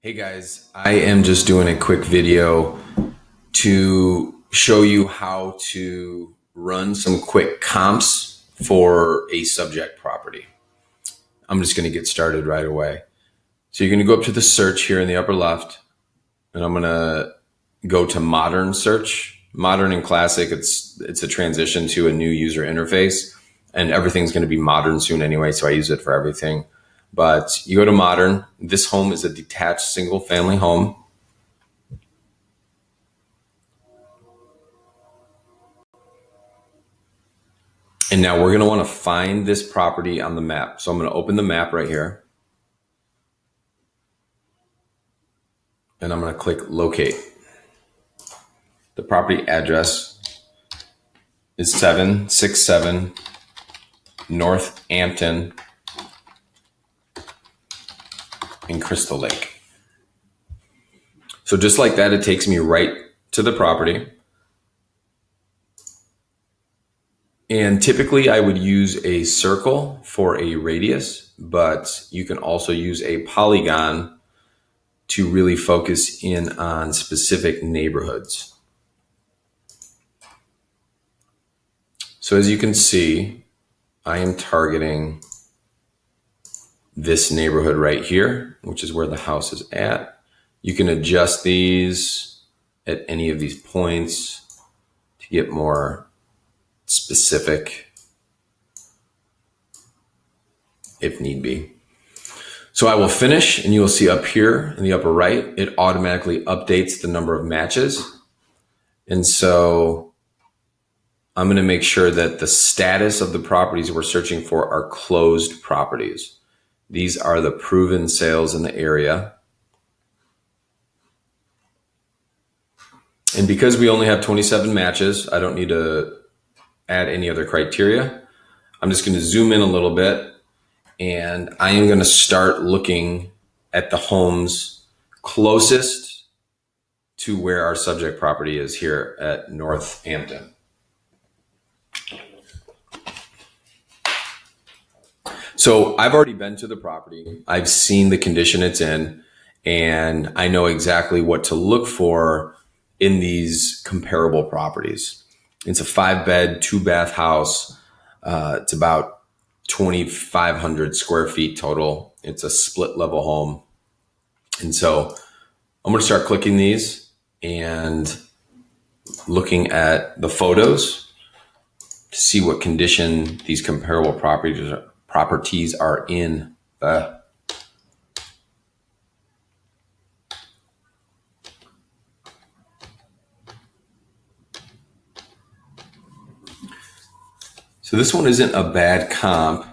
Hey guys, I am just doing a quick video to show you how to run some quick comps for a subject property. I'm just going to get started right away. So you're going to go up to the search here in the upper left, and I'm going to go to modern search. Modern and classic, it's a transition to a new user interface, and everything's going to be modern soon anyway, so I use it for everything. But you go to modern. This home is a detached single family home. And now we're going to want to find this property on the map. So I'm going to open the map right here. And I'm going to click locate. The property address is 767 North Hampton in Crystal Lake. So just like that, it takes me right to the property. And typically I would use a circle for a radius, but you can also use a polygon to really focus in on specific neighborhoods. So as you can see, I am targeting this neighborhood right here, which is where the house is at. You can adjust these at any of these points to get more specific if need be. So I will finish, and you will see up here in the upper right, it automatically updates the number of matches. And so I'm going to make sure that the status of the properties we're searching for are closed properties. These are the proven sales in the area. And because we only have 27 matches, I don't need to add any other criteria. I'm just going to zoom in a little bit, and I am going to start looking at the homes closest to where our subject property is here at Northampton. So I've already been to the property. I've seen the condition it's in, and I know exactly what to look for in these comparable properties. It's a 5-bed, 2-bath house. It's about 2,500 square feet total. It's a split level home. And so I'm going to start clicking these and looking at the photos to see what condition these comparable properties are in. So this one isn't a bad comp.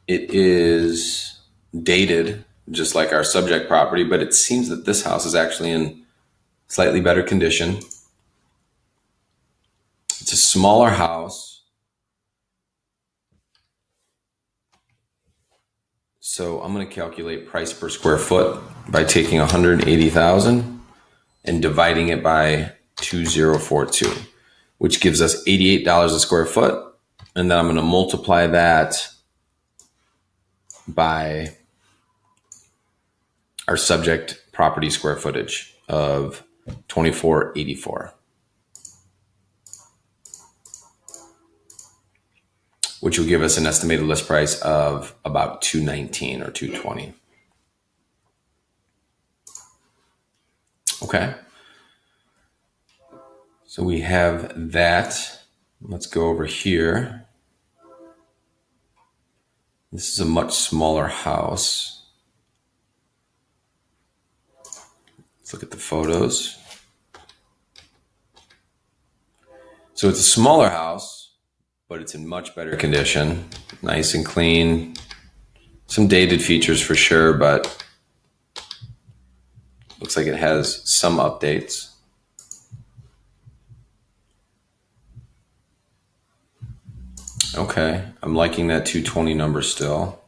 It is dated, just like our subject property, but it seems that this house is actually in slightly better condition. It's a smaller house. So I'm going to calculate price per square foot by taking 180,000 and dividing it by 2042, which gives us $88 a square foot. And then I'm going to multiply that by our subject property square footage of 2484, which will give us an estimated list price of about 219 or 220. Okay. So we have that. Let's go over here. This is a much smaller house. Let's look at the photos. So it's a smaller house, but it's in much better condition. Nice and clean. Some dated features for sure, but looks like it has some updates. Okay, I'm liking that 220 number still.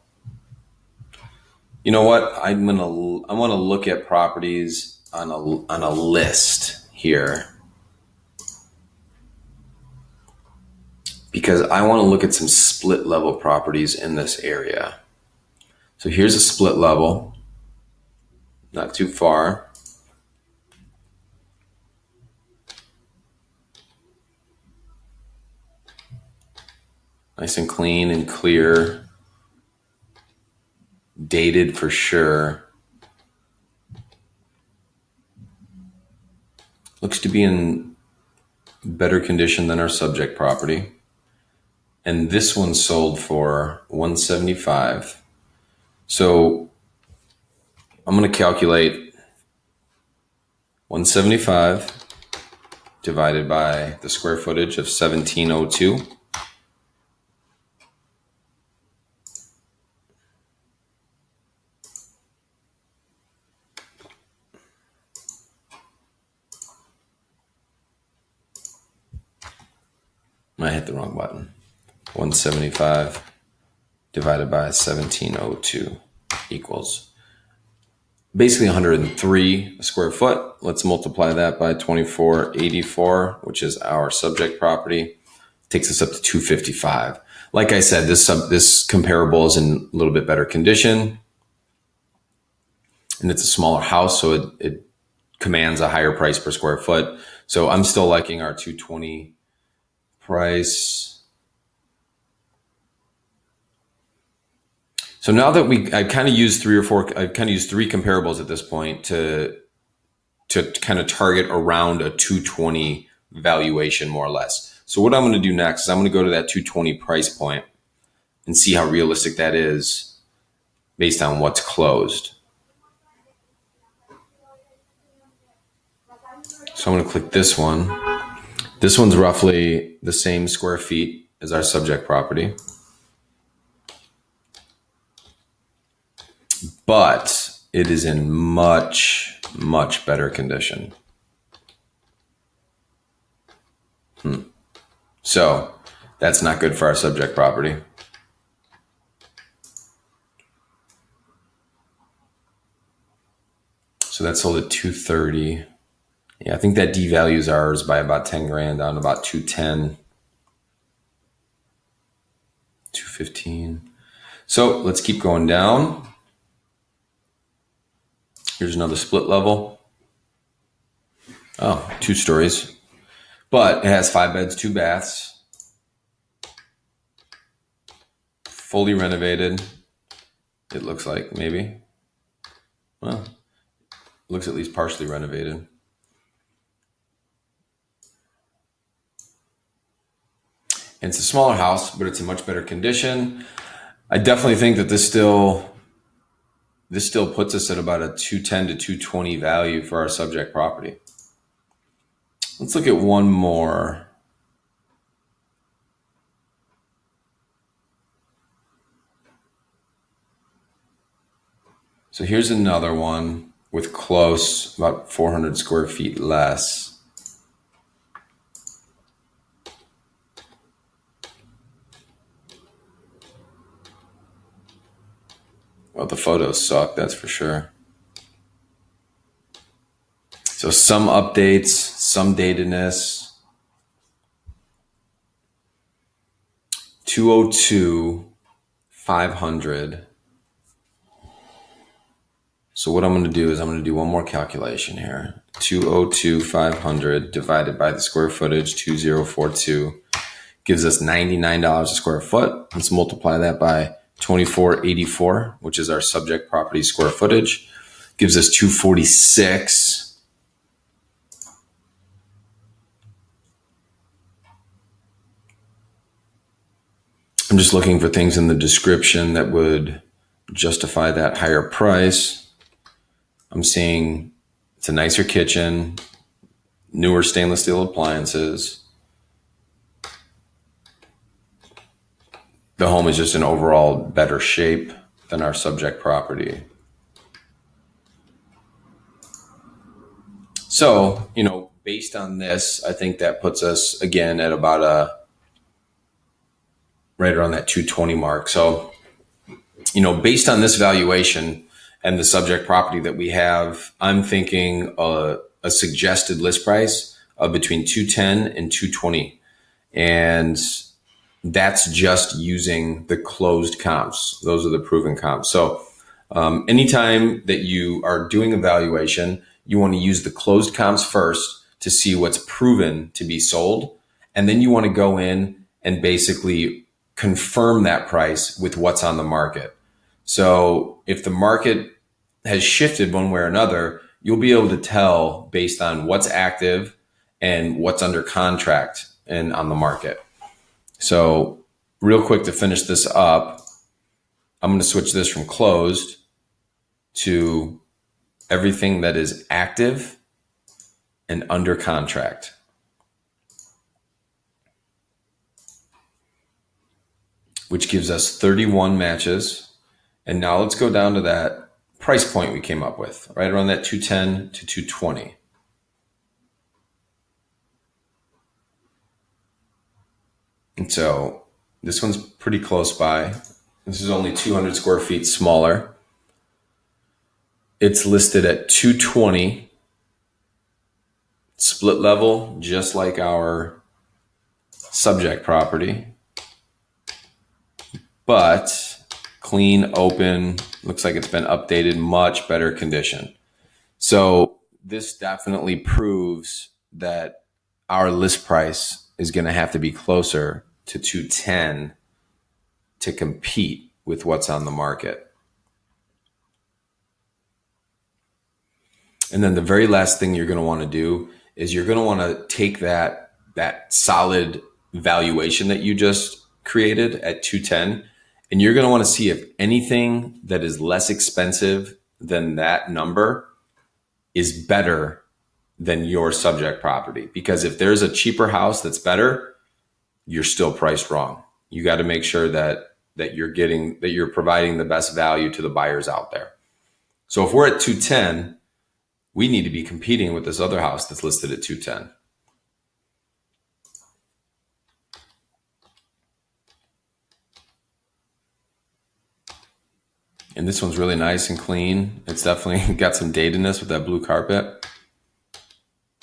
You know what? I want to look at properties on a list here, because I want to look at some split level properties in this area. So here's a split level. not too far. Nice and clean and clear. Dated for sure. Looks to be in better condition than our subject property. And this one sold for $175. So I'm going to calculate 175 divided by the square footage of 1702. I hit the wrong button. 175 divided by 1702 equals basically 103 a square foot. Let's multiply that by 2484, which is our subject property. Takes us up to 255. Like I said, this comparable is in a little bit better condition, and it's a smaller house, so it commands a higher price per square foot. So I'm still liking our 220 price. So now that I kind of used three comparables at this point to kind of target around a 220 valuation, more or less. So what I'm going to do next is I'm going to go to that 220 price point and see how realistic that is based on what's closed. So I'm going to click this one. This one's roughly the same square feet as our subject property, but it is in much, much better condition. So that's not good for our subject property. So that sold at 230. Yeah, I think that devalues ours by about 10 grand down to about 210, 215. So let's keep going down. Here's another split level. Oh, 2 stories. But it has 5 beds, 2 baths. Fully renovated. It looks like, maybe. Well, it looks at least partially renovated. And it's a smaller house, but it's in much better condition. I definitely think that this still puts us at about a 210 to 220 value for our subject property. Let's look at one more. So here's another one with close, about 400 square feet less. Well, the photos suck, that's for sure. So some updates, some datedness. 202, 500. So what I'm going to do is I'm going to do one more calculation here. 202, 500 divided by the square footage, 2042, gives us $99 a square foot. Let's multiply that by 2484, which is our subject property square footage, gives us 246. I'm just looking for things in the description that would justify that higher price. I'm seeing it's a nicer kitchen, newer stainless steel appliances. The home is just in overall better shape than our subject property. So, based on this, I think that puts us again at about right around that 220 mark. So, based on this valuation and the subject property that we have, I'm thinking a suggested list price of between 210 and 220. And that's just using the closed comps. Those are the proven comps. So Anytime that you are doing a valuation, you want to use the closed comps first to see what's proven to be sold. And then you want to go in and basically confirm that price with what's on the market. So if the market has shifted one way or another, you'll be able to tell based on what's active and what's under contract and on the market. So real quick to finish this up, I'm going to switch this from closed to everything that is active and under contract. Which gives us 31 matches. And now let's go down to that price point we came up with, right around that 210 to 220. And so this one's pretty close by. This is only 200 square feet smaller. It's listed at 220, split level, just like our subject property, but clean, open, looks like it's been updated, much better condition. So this definitely proves that our list price is going to have to be closer to 210 to compete with what's on the market. And then the very last thing you're going to want to do is you're going to want to take that solid valuation that you just created at 210, and you're going to want to see if anything that is less expensive than that number is better than your subject property. Because if there's a cheaper house that's better, you're still priced wrong. You got to make sure that you're providing the best value to the buyers out there. So if we're at 210, we need to be competing with this other house that's listed at 210. And this one's really nice and clean. It's definitely got some datedness with that blue carpet,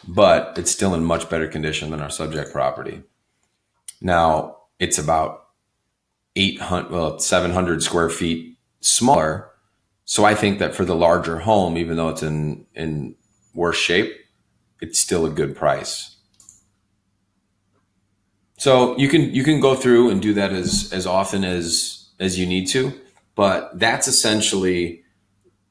but it's still in much better condition than our subject property. Now it's about 700 square feet smaller. So I think that for the larger home, even though it's in worse shape, it's still a good price. So you can go through and do that as often as you need to, but that's essentially,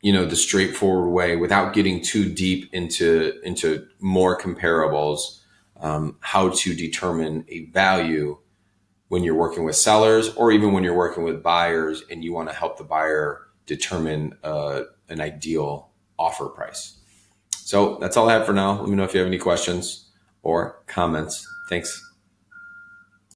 the straightforward way without getting too deep into more comparables, how to determine a value when you're working with sellers or even when you're working with buyers and you want to help the buyer determine an ideal offer price. So that's all I have for now. Let me know if you have any questions or comments. Thanks.